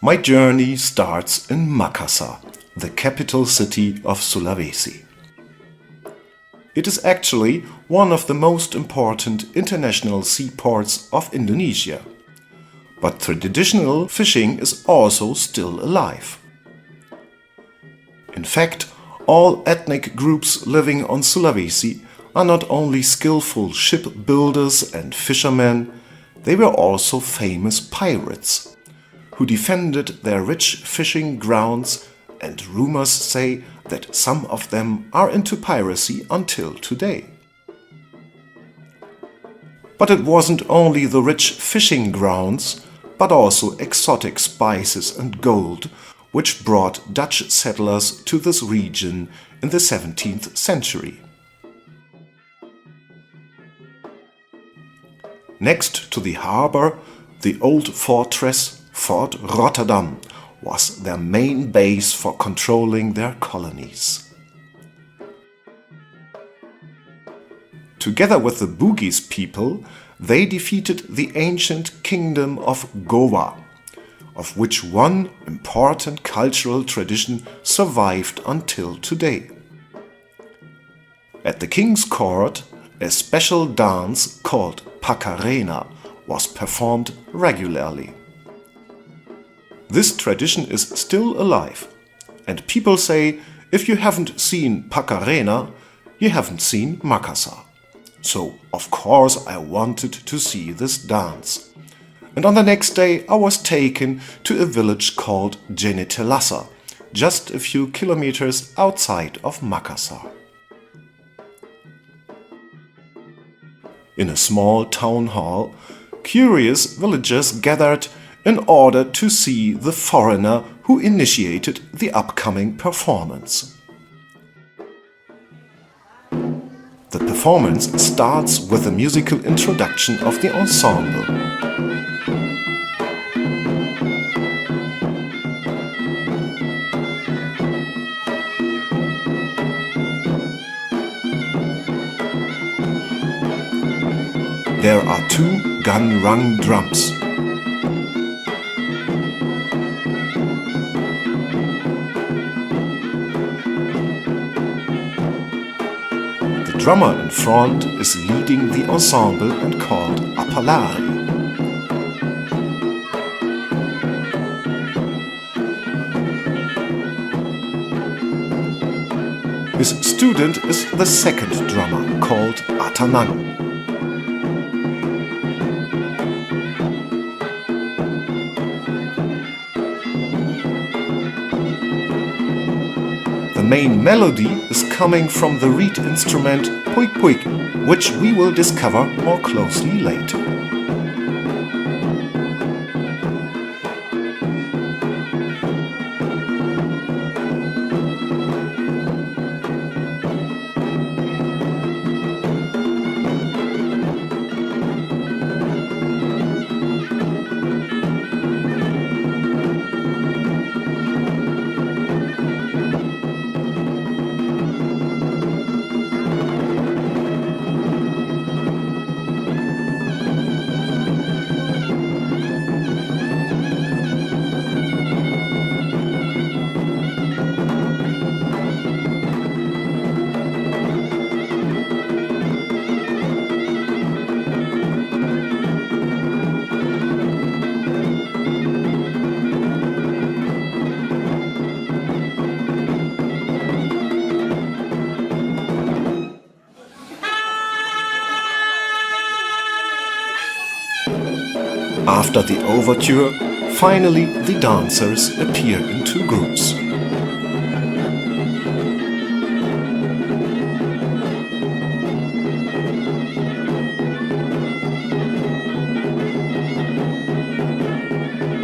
My journey starts in Makassar, the capital city of Sulawesi. It is actually one of the most important international seaports of Indonesia. But traditional fishing is also still alive. In fact, all ethnic groups living on Sulawesi are not only skillful shipbuilders and fishermen, they were also famous pirates who defended their rich fishing grounds, and rumors say that some of them are into piracy until today. But it wasn't only the rich fishing grounds, but also exotic spices and gold, which brought Dutch settlers to this region in the 17th century. Next to the harbor, the old fortress Fort Rotterdam was their main base for controlling their colonies. Together with the Bugis people, they defeated the ancient kingdom of Goa, of which one important cultural tradition survived until today. At the king's court, a special dance called Pakarena was performed regularly. This tradition is still alive, and people say if you haven't seen Pakarena, you haven't seen Makassar. So, of course, I wanted to see this dance. And on the next day I was taken to a village called Jenitelassa, just a few kilometers outside of Makassar. In a small town hall, curious villagers gathered in order to see the foreigner who initiated the upcoming performance. The performance starts with a musical introduction of the ensemble. There are two gun-rung drums. The drummer in front is leading the ensemble and called Appalari. His student is the second drummer called Atanang. The main melody is coming from the reed instrument puik puik, which we will discover more closely later. After the overture, finally the dancers appear in two groups.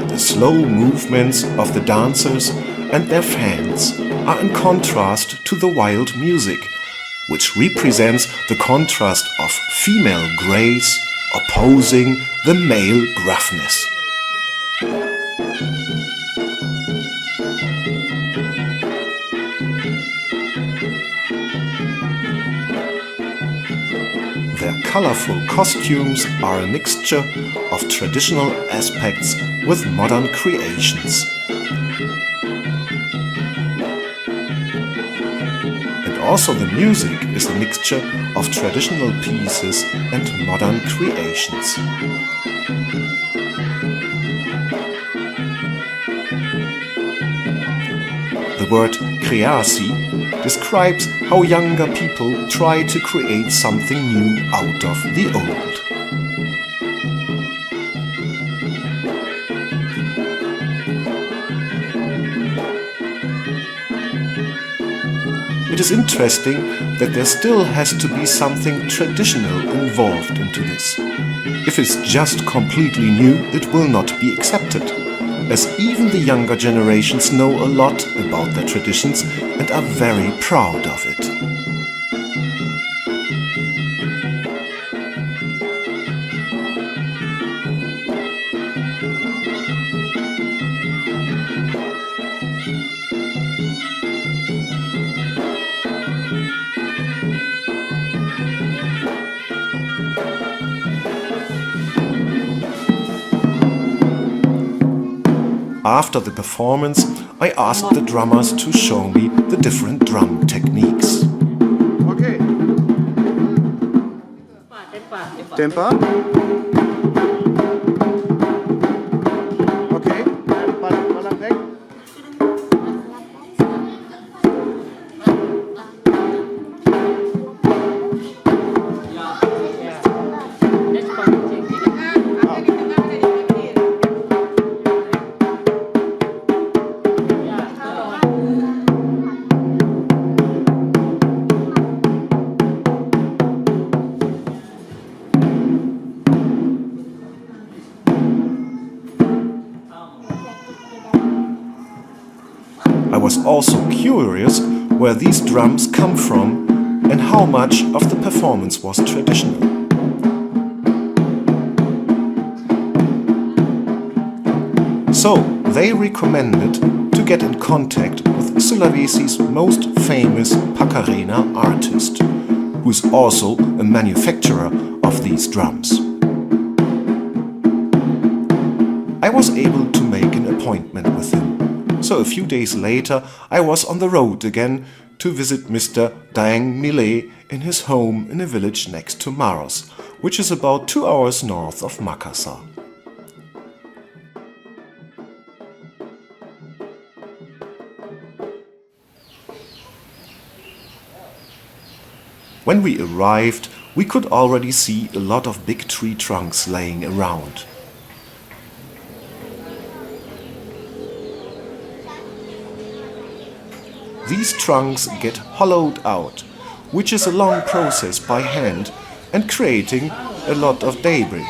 The slow movements of the dancers and their fans are in contrast to the wild music, which represents the contrast of female grace opposing the male gruffness. Their colorful costumes are a mixture of traditional aspects with modern creations. And also the music is a mixture of traditional pieces and modern creations. The word kreasi describes how younger people try to create something new out of the old. It is interesting that there still has to be something traditional involved into this. If it's just completely new, it will not be accepted, as even the younger generations know a lot about their traditions and are very proud of it. After the performance, I asked the drummers to show me the different drum techniques. Okay. Tempo. Okay. Palang neck. I was also curious where these drums come from and how much of the performance was traditional. So they recommended to get in contact with Sulawesi's most famous Pakarena artist, who is also a manufacturer of these drums. I was able to make an appointment with him. So a few days later, I was on the road again to visit Mr. Daeng Millet in his home in a village next to Maros, which is about 2 hours north of Makassar. When we arrived, we could already see a lot of big tree trunks laying around. These trunks get hollowed out, which is a long process by hand and creating a lot of debris.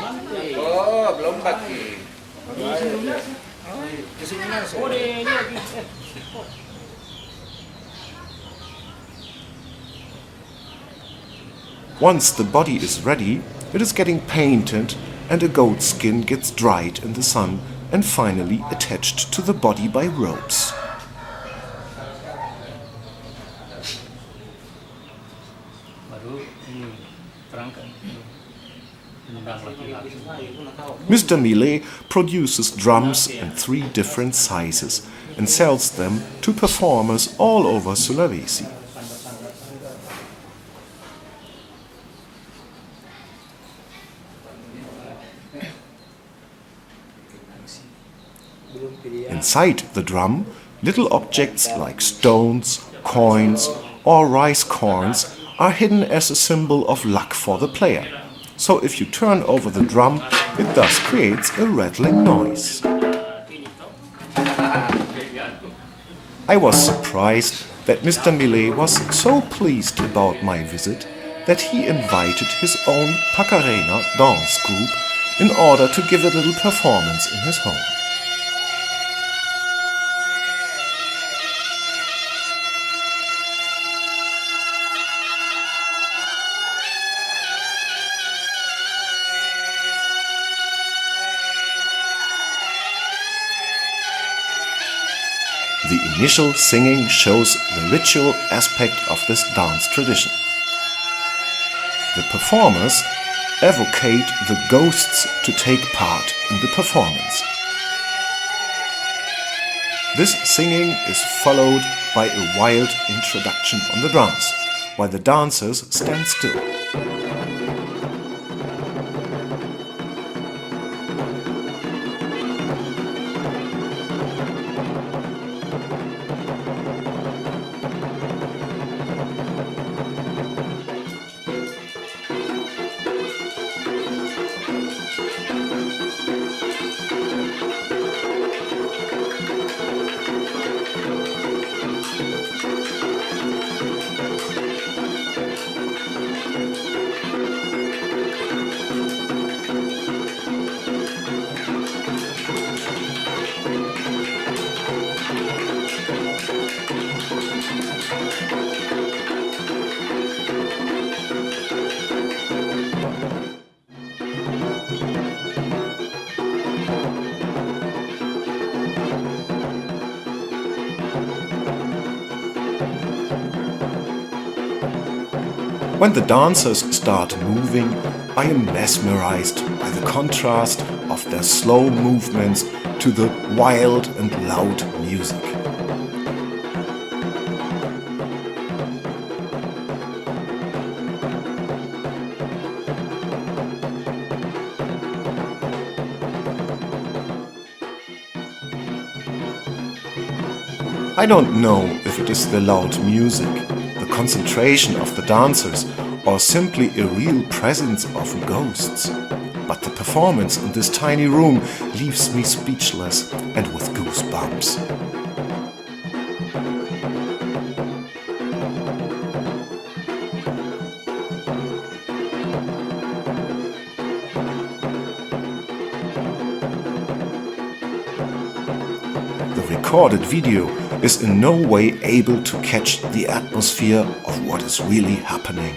Once the body is ready, it is getting painted and a goat skin gets dried in the sun and finally attached to the body by ropes. Mr. Millet produces drums in 3 different sizes and sells them to performers all over Sulawesi. Inside the drum, little objects like stones, coins or rice corns are hidden as a symbol of luck for the player. So if you turn over the drum, it thus creates a rattling noise. I was surprised that Mr. Millet was so pleased about my visit that he invited his own Pakarena dance group in order to give a little performance in his home. The initial singing shows the ritual aspect of this dance tradition. The performers evocate the ghosts to take part in the performance. This singing is followed by a wild introduction on the drums, while the dancers stand still. When the dancers start moving, I am mesmerized by the contrast of their slow movements to the wild and loud music. I don't know if it is the loud music, the concentration of the dancers, or simply a real presence of ghosts. But the performance in this tiny room leaves me speechless and with goosebumps. The recorded video is in no way able to catch the atmosphere of what is really happening.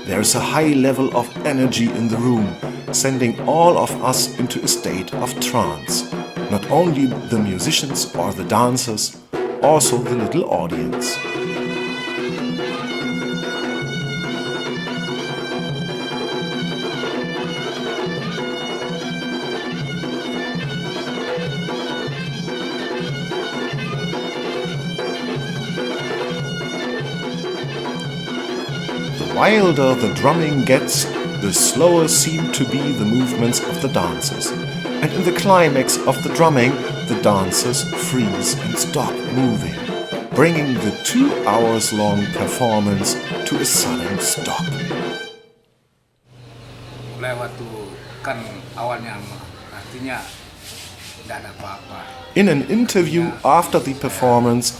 There is a high level of energy in the room, sending all of us into a state of trance. Not only the musicians or the dancers, also the little audience. The wilder the drumming gets, the slower seem to be the movements of the dancers. And in the climax of the drumming, the dancers freeze and stop moving, bringing the 2 hours long performance to a sudden stop. In an interview after the performance,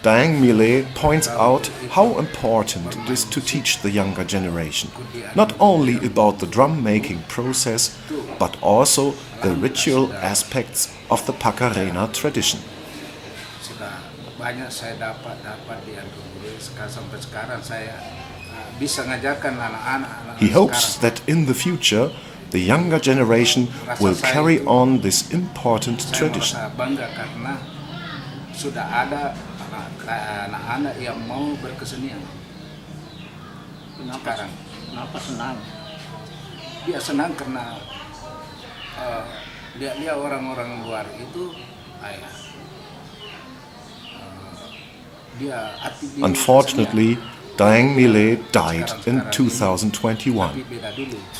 Dang Mile points out how important it is to teach the younger generation, not only about the drum-making process, but also the ritual aspects of the Pakarena tradition. He hopes that in the future, the younger generation will carry on this important tradition. Anak-anak yang mau berkesenian. Kenapa senang? Dia senang karena dia orang-orang luar itu Unfortunately, Dang Mile died in 2021.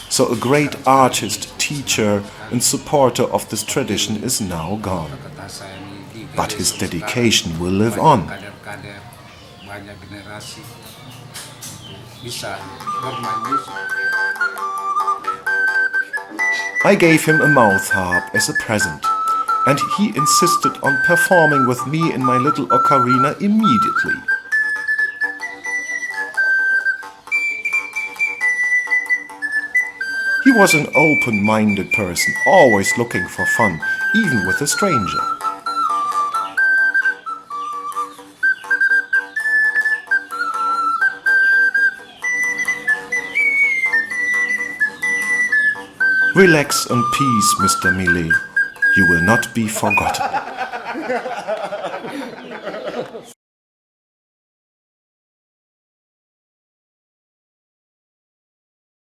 So a great artist, teacher and supporter of this tradition is now gone. But his dedication will live on. I gave him a mouth harp as a present, and he insisted on performing with me in my little ocarina immediately. He was an open-minded person, always looking for fun, even with a stranger. Relax and peace, Mr. Mile. You will not be forgotten.